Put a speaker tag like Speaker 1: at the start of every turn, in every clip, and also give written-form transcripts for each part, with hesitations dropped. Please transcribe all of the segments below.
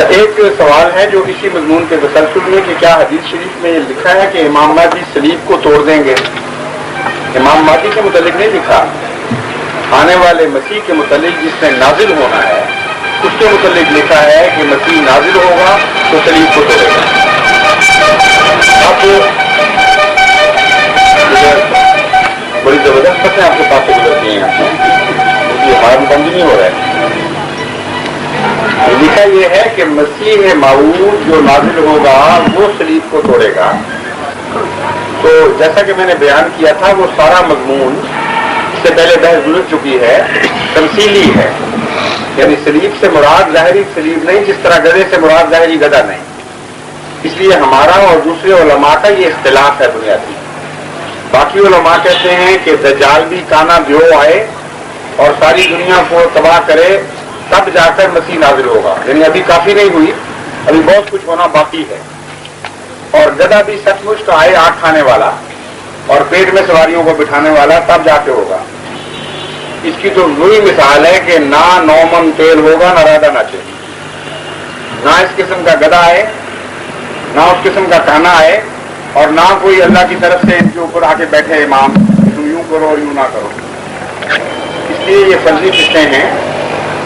Speaker 1: اچھا، ایک سوال ہے جو اسی مضمون کے تسلسل میں کہ کیا حدیث شریف میں یہ لکھا ہے کہ امام مہدی صلیب کو توڑ دیں گے؟ امام مہدی کے متعلق نہیں لکھا، آنے والے مسیح کے متعلق جس نے نازل ہونا ہے اس کے متعلق لکھا ہے کہ مسیح نازل ہوگا تو صلیب کو توڑے گا۔ اب بڑی زبردست باتیں آپ کے پاس سے گزرتی ہیں، یہ ہمارا بند نہیں ہو رہا ہے۔ لکھا یہ ہے کہ مسیح موعود جو نازل ہوگا وہ صلیب کو توڑے گا۔ تو جیسا کہ میں نے بیان کیا تھا وہ سارا مضمون اس سے پہلے بحث گزر چکی ہے، تمثیلی ہے، یعنی صلیب سے مراد ظاہری صلیب نہیں، جس طرح گدھے سے مراد ظاہری گدھا نہیں۔ اس لیے ہمارا اور دوسرے علماء کا یہ اختلاف ہے بنیادی۔ باقی علماء کہتے ہیں کہ دجال بھی کانا دیو آئے اور ساری دنیا کو تباہ کرے تب جا کر مسیح نازل ہوگا، یعنی ابھی کافی نہیں ہوئی، ابھی بہت کچھ ہونا باقی ہے۔ اور گدھا بھی سچ مچ کا آئے آگ کھانے والا اور پیٹ میں سواریوں کو بٹھانے والا تب جا کے ہوگا۔ اس کی تو وہی مثال ہے کہ نہ 9 من تیل ہوگا نہ رادا ناچے، نہ اس قسم کا گدھا آئے نہ اس قسم کا کانا آئے اور نہ کوئی اللہ کی طرف سے ان کے اوپر آ کے بیٹھے امام تم یوں کرو اور یوں نہ کرو۔ اس لیے یہ فرضی قصے ہیں۔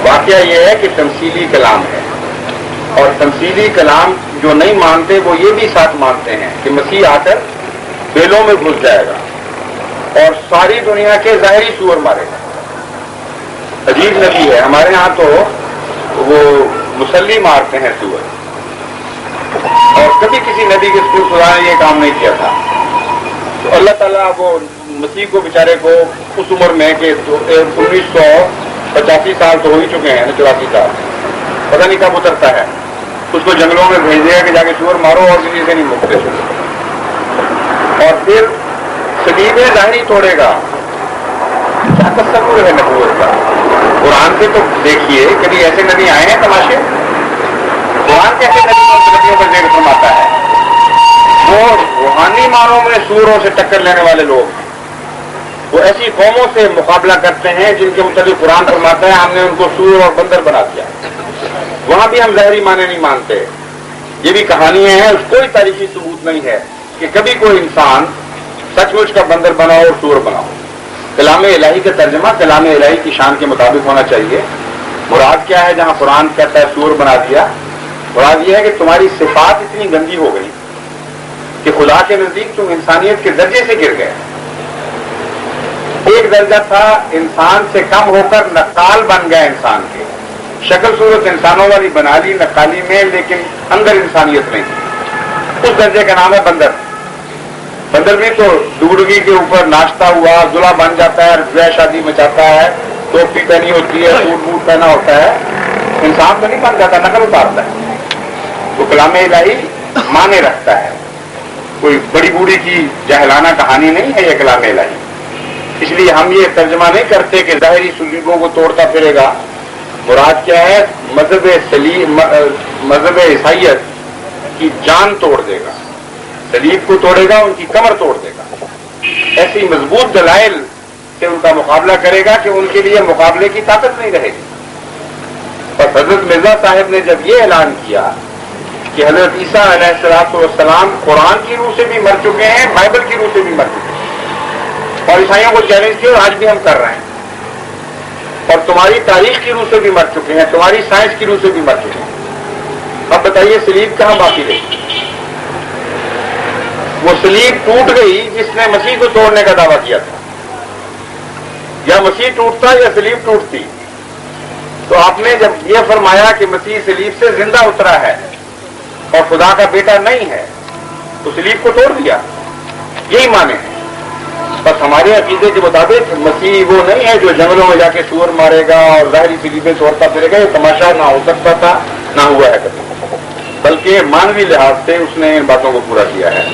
Speaker 1: واقعہ یہ ہے کہ تمثیلی کلام ہے، اور تمثیلی کلام جو نہیں مانتے وہ یہ بھی ساتھ مانتے ہیں کہ مسیح آ کر بیلوں میں گھس جائے گا اور ساری دنیا کے ظاہری سور مارے گا۔ عجیب نبی ہے، ہمارے ہاں تو وہ مسلی مارتے ہیں سور، اور کبھی کسی نبی کے سور خدا نے یہ کام نہیں کیا تھا۔ تو اللہ تعالیٰ وہ مسیح کو بیچارے کو اس عمر میں کہ 1985 سال تو ہو ہی چکے ہیں، 84 سال، پتہ نہیں کب اترتا ہے، اس کو جنگلوں میں بھیج دیا کہ جا کے سور مارو اور کسی سے نہیں مکتے۔ اور پھر صلیب ظاہری توڑے گا۔ کیا تصور ہے نبوت کا؟ قرآن سے تو دیکھیے کبھی ایسے نبی آئے ہیں تماشے؟ قرآن کیسے نبیوں پر ذکر فرماتا ہے؟ وہ روحانی معنوں میں سوروں سے ٹکر لینے والے لوگ ہیں، وہ ایسی قوموں سے مقابلہ کرتے ہیں جن کے متعلق قرآن فرماتا ہے ہم نے ان کو سور اور بندر بنا دیا۔ وہاں بھی ہم ظاہری معنی نہیں مانتے، یہ بھی کہانیاں ہیں، اس کوئی تاریخی ثبوت نہیں ہے کہ کبھی کوئی انسان سچ مچ کا بندر بناؤ اور سور بناؤ۔ کلام الہی کا ترجمہ کلام الہی کی شان کے مطابق ہونا چاہیے۔ مراد کیا ہے جہاں قرآن کہتا ہے سور بنا دیا؟ مراد یہ ہے کہ تمہاری صفات اتنی گندی ہو گئی کہ خدا کے نزدیک تم انسانیت کے درجے سے گر گئے۔ ایک درجہ تھا انسان سے کم ہو کر نقال بن گئے، انسان کے شکل صورت انسانوں والی بنا لی نقالی میں، لیکن اندر انسانیت نہیں۔ اس درجے کا نام ہے بندر۔ بندر بھی تو ڈوڈگی کے اوپر ناشتا ہوا دلہا بن جاتا ہے، بیاہ شادی مچاتا ہے، ٹوپی پہنی ہوتی ہے، سوٹ بوٹ پہنا ہوتا ہے، انسان تو نہیں بن جاتا، نقل اتارتا ہے۔ وہ کلام الہی مانے رکھتا ہے، کوئی بڑی بوڑھی کی جہلانہ کہانی نہیں ہے یہ کلام الہی۔ اس لیے ہم یہ ترجمہ نہیں کرتے کہ ظاہری صلیبوں کو توڑتا پھرے گا۔ مراد کیا ہے؟ مذہب عیسائیت کی جان توڑ دے گا، صلیب کو توڑے گا، ان کی کمر توڑ دے گا، ایسی مضبوط دلائل سے ان کا مقابلہ کرے گا کہ ان کے لیے مقابلے کی طاقت نہیں رہے گی۔ اور حضرت مرزا صاحب نے جب یہ اعلان کیا کہ حضرت عیسیٰ علیہ السلام قرآن کی روح سے بھی مر چکے ہیں، بائبل کی روح سے بھی مر چکے ہیں، اور عیسائیوں کو چیلنج کیا اور آج بھی ہم کر رہے ہیں، اور تمہاری تاریخ کی روح سے بھی مر چکے ہیں، تمہاری سائنس کی روح سے بھی مر چکے ہیں، اب بتائیے صلیب کہاں باقی رہی؟ وہ صلیب ٹوٹ گئی جس نے مسیح کو توڑنے کا دعویٰ کیا تھا، یا مسیح ٹوٹتا یا صلیب ٹوٹتی؟ تو آپ نے جب یہ فرمایا کہ مسیح صلیب سے زندہ اترا ہے اور خدا کا بیٹا نہیں ہے تو صلیب کو توڑ دیا، یہی مانے ہیں۔ بس ہمارے عقیدے کے مطابق مسیح وہ نہیں ہے جو جنگلوں میں جا کے سور مارے گا اور ظاہری صلیبیں توڑتا پھرے گا، یہ تماشا نہ ہو سکتا تھا، نہ ہوا ہے کبھی، بلکہ مانوی لحاظ سے اس نے ان باتوں کو پورا کیا ہے۔